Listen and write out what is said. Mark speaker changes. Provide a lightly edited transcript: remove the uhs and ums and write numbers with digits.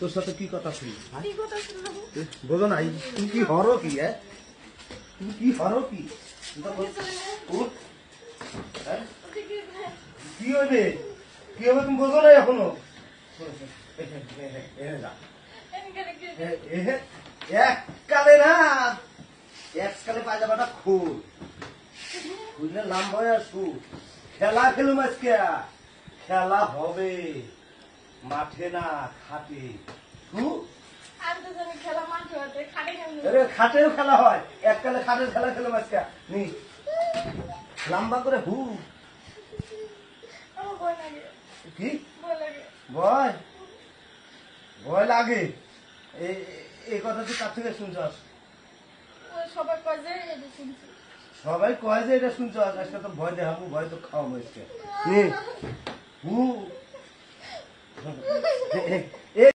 Speaker 1: তোর সাথে কি কথা ছিল?
Speaker 2: কি কথা ছিল বাবু?
Speaker 1: বোঝো নাই তুমি কি হরো কি? তুমি কি হরো কি? উঠ। হ্যাঁ? কি হবে? কি হবে তুমি বোঝো না এখনো? এককালে না, এককালে পায়জামাটা খুললে লম্বা হয়ে আসু। খেলা খেলুম আজকে, খেলা হবে মাঠে না খাটে। খাটেও খেলা হয়, এককালে খাটের খেলা খেলুম আজকে। নি লম্বা করে হু। কি ভয়? ভয় লাগে? এই কথা তুই কার থেকে শুনছস?
Speaker 2: সবাই কয় যে এটা শুনছি।
Speaker 1: সবাই কয় যে এটা শুনছস, আজকে তো ভয় দেখাবো, ভয় তো খাওয়াবো আজকে। নি হু